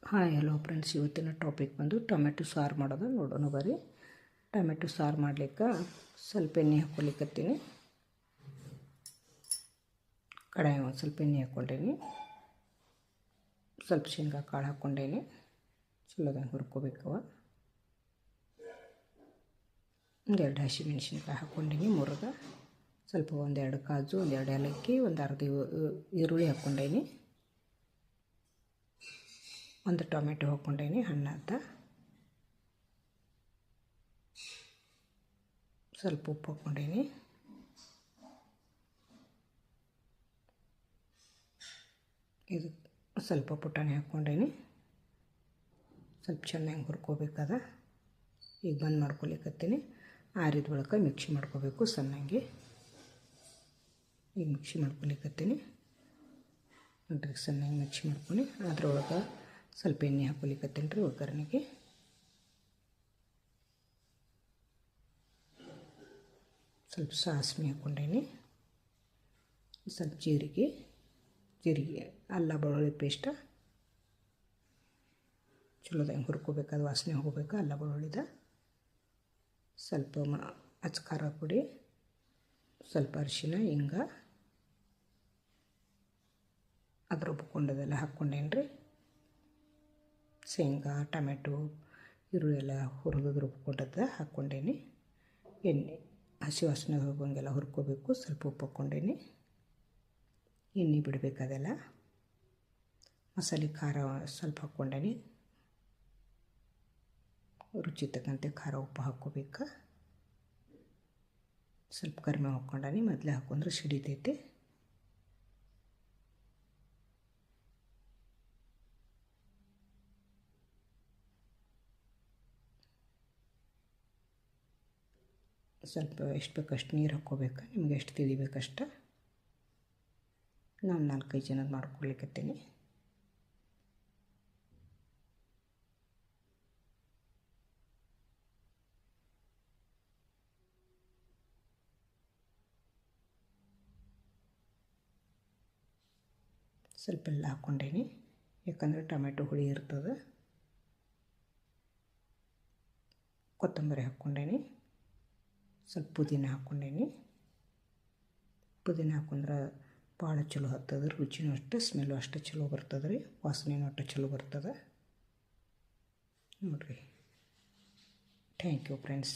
Hi hello friends, ಇವತ್ತಿನ topic ಬಂದು tomato ಸಾರು ಮಾಡೋದು ನೋಡೋಣ ಬರ್ರಿ. ಟೊಮೆಟೊ ಸಾರು ಮಾಡ್ಲಿಕ್ಕೆ ಸ್ವಲ್ಪ ಎಣ್ಣೆ ಹಾಕ್ಕೊಲಿಕ್ಕತ್ತೀನಿ. ಕಡಾಯಿ ಒಂದು ಸ್ವಲ್ಪ ಎಣ್ಣೆ ಹಾಕ್ಕೊಂಡೇನಿ, ಸ್ವಲ್ಪ ಶೇಂಗಾ ಕಾಳು ಹಾಕ್ಕೊಂಡೇನಿ, ಚಲೋದಂಗೆ ಹುರ್ಕೋಬೇಕವ. ಒಂದೆರಡು ಹಸಿಮೆಣ್ಸಿನ್ಕಾಯಿ ಹಾಕ್ಕೊಂಡೇನಿ, ಮುರಿದ ಸ್ವಲ್ಪ ಒಂದೆರಡು ಕಾಜು, ಒಂದೆರಡು ಏಲಕ್ಕಿ, ಒಂದು ಅರ್ಧ ಈರುಳ್ಳಿ ಹಾಕ್ಕೊಂಡೇನಿ, ಒಂದು ಟೊಮೆಟೊ ಹಾಕ್ಕೊಂಡೇನಿ ಹಣ್ಣಾದ, ಸ್ವಲ್ಪ ಉಪ್ಪು ಹಾಕ್ಕೊಂಡೇನಿ, ಇದು ಸ್ವಲ್ಪ ಪುಟಾಣಿ ಹಾಕ್ಕೊಂಡೇನಿ. ಸ್ವಲ್ಪ ಚೆನ್ನಾಗಿ ಹುರ್ಕೋಬೇಕದ. ಈಗ ಬಂದ್ ಮಾಡ್ಕೊಲಿಕ್ಕತ್ತೀನಿ. ಆರಿದ ಬಳಿಕ ಮಿಕ್ಸಿ ಮಾಡ್ಕೋಬೇಕು ಸಣ್ಣಗೆ. ಈಗ ಮಿಕ್ಸಿ ಮಾಡ್ಕೊಲಿಕ್ಕತ್ತೀನಿ ನೋಡ್ರಿ, ಸಣ್ಣಗೆ ಮಿಕ್ಸಿ ಮಾಡ್ಕೊಂಡು ಅದ್ರೊಳಗೆ ಸ್ವಲ್ಪ ಎಣ್ಣೆ ಹಾಕ್ಕೊಲಿಕ್ಕತ್ತೀನಿ ರೀ ಒಗ್ಗರಣೆಗೆ. ಸ್ವಲ್ಪ ಸಾಸಿವೆ ಹಾಕ್ಕೊಂಡೇನಿ, ಸ್ವಲ್ಪ ಜೀರಿಗೆ, ಅಲ್ಲ ಬೆಳ್ಳುಳ್ಳಿ ಪೇಸ್ಟ್ ಚಲೋದಂಗೆ ಹುರ್ಕೋಬೇಕು, ಅದು ವಾಸನೆ ಹೋಗಬೇಕು ಅಲ್ಲ ಬೆಳ್ಳುಳ್ಳಿದ. ಸ್ವಲ್ಪ ಅಚ್ಚ ಖಾರ ಪುಡಿ, ಸ್ವಲ್ಪ ಅರಿಶಿನ, ಹಿಂಗ ಅದ್ರ ರುಬ್ಕೊಂಡದೆಲ್ಲ ಹಾಕ್ಕೊಂಡೇನಿ ರೀ. ಶೇಂಗಾ, ಟೊಮೆಟೊ, ಈರುಳ್ಳಿ ಎಲ್ಲ ಹುರಿದು ರುಬ್ಕೊಂಡದ್ದು ಹಾಕ್ಕೊಂಡೇನಿ. ಎಣ್ಣೆ ಹಸಿ ವಾಸನೆ ಹೋಗೋಂಗೆಲ್ಲ ಹುರ್ಕೋಬೇಕು. ಸ್ವಲ್ಪ ಉಪ್ಪು ಹಾಕ್ಕೊಂಡೇನಿ, ಎಣ್ಣೆ ಬಿಡಬೇಕು ಅದೆಲ್ಲ. ಮಸಾಲೆ ಖಾರ ಸ್ವಲ್ಪ ಹಾಕ್ಕೊಂಡೇನಿ, ರುಚಿ ತಕ್ಕಂತೆ ಖಾರ ಉಪ್ಪು ಹಾಕ್ಕೋಬೇಕು. ಸ್ವಲ್ಪ ಕರಿಬೇವು ಹಾಕ್ಕೊಂಡೇನಿ, ಮೊದಲೇ ಹಾಕ್ಕೊಂಡ್ರೆ ಸಿಡಿತೈತಿ. ಸ್ವಲ್ಪ ಎಷ್ಟು ಬೇಕಷ್ಟು ನೀರು ಹಾಕ್ಕೋಬೇಕು, ನಿಮ್ಗೆ ಎಷ್ಟು ತಿಳಿಬೇಕಷ್ಟು. ನಾನು 4-5 ಜನದ ಮಾಡ್ಕೊಳ್ಲಿಕ್ಕತ್ತೀನಿ. ಸ್ವಲ್ಪ ಎಲ್ಲ ಹಾಕ್ಕೊಂಡೇನಿ, ಯಾಕಂದರೆ ಟೊಮೆಟೊ ಹುಳಿ ಇರ್ತದೆ. ಕೊತ್ತಂಬರಿ ಹಾಕ್ಕೊಂಡೇನಿ, ಸ್ವಲ್ಪ ಪುದೀನ ಹಾಕ್ಕೊಂಡೇನಿ. ಪುದೀನ ಹಾಕೊಂಡ್ರೆ ಭಾಳ ಚಲೋ ಹತ್ತದ, ರುಚಿನೂ ಅಷ್ಟೇ, ಸ್ಮೆಲ್ಲು ಅಷ್ಟೇ ಚಲೋ ಬರ್ತದೆ ರೀ, ವಾಸನೆನೂ ಅಷ್ಟೇ ಚಲೋ ಬರ್ತದೆ ನೋಡಿರಿ. Thank you friends.